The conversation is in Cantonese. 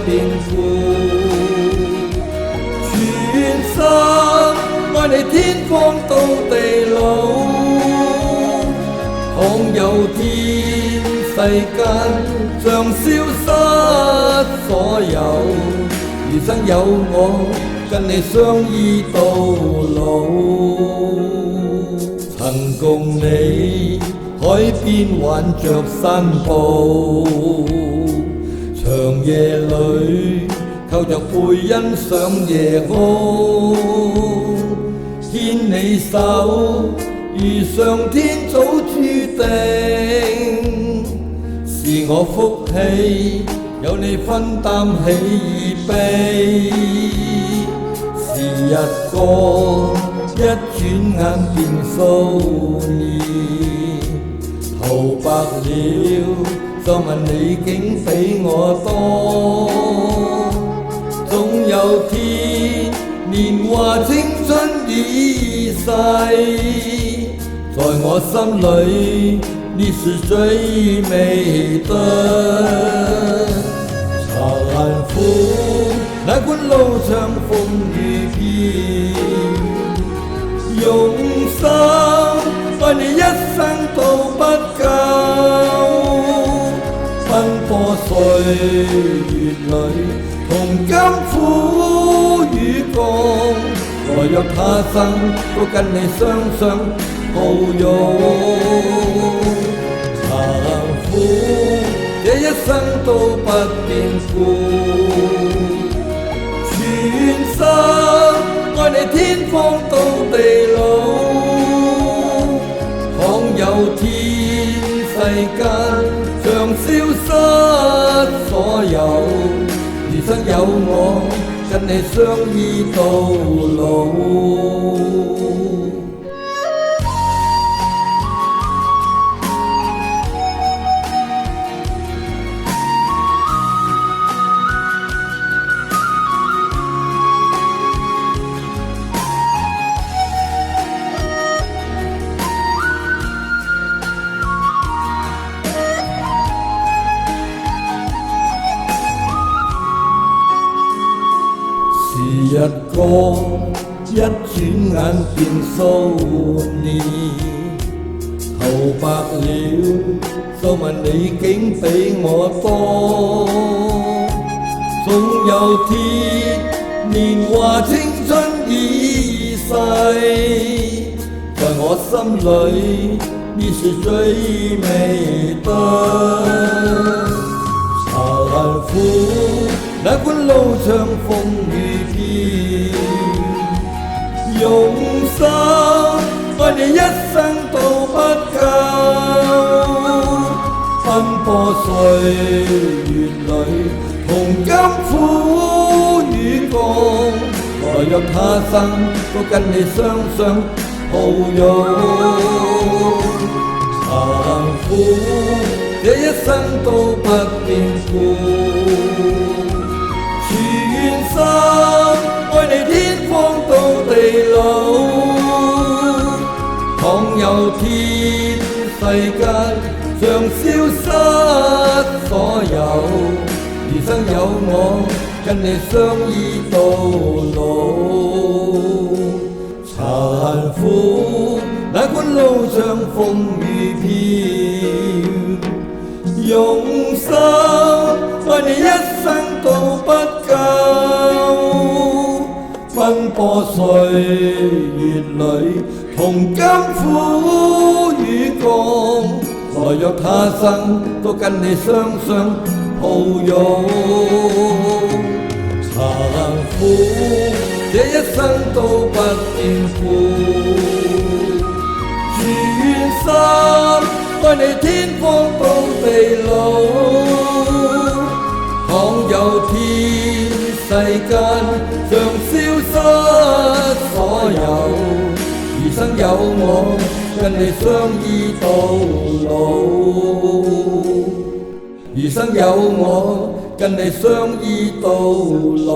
變故。全心愛你天荒到地老，倘有天世間像消失所有，餘生有我跟你相依到老。曾共你海邊挽着山步，長夜裏靠着背欣賞夜空，牽你手如上天早注定，是我福氣有你分擔喜與悲。時日過一轉眼變數年，頭白了就問你竟比我多。總有天年華青春已逝，在我心裏你是最美的。殘酷哪管路上風雨飄，用心愛你一生都不夠。奔波歲月裏同甘苦與共，來若他生都跟你雙雙抱擁。殘酷這一生都不變故，全心愛你天荒到地老。倘有天世間像消失所有，餘生有我跟你相依到老。時日過一轉眼變數年，頭白了就問你竟比我多。總有天年華青春已逝，在我心裏你是最美的。殘酷哪管路上風雨飄，用心愛你一生都不夠。奔波歲月裏同甘苦與共，來若他生都跟你雙雙抱擁。殘酷這一生都不變故，全心愛你天荒到地老。倘有天世間像消失所有，餘生有我跟你相依到老。殘酷哪管路上風雨飄，用心愛你一生都不夠。奔波歲月裏同甘苦與共，來若他生都跟你雙雙抱擁。殘酷這一生都不變故，全心愛你天荒到地老。倘有天世間像消失所有，餘生有我跟你相依到老。餘生有我跟你相依到老。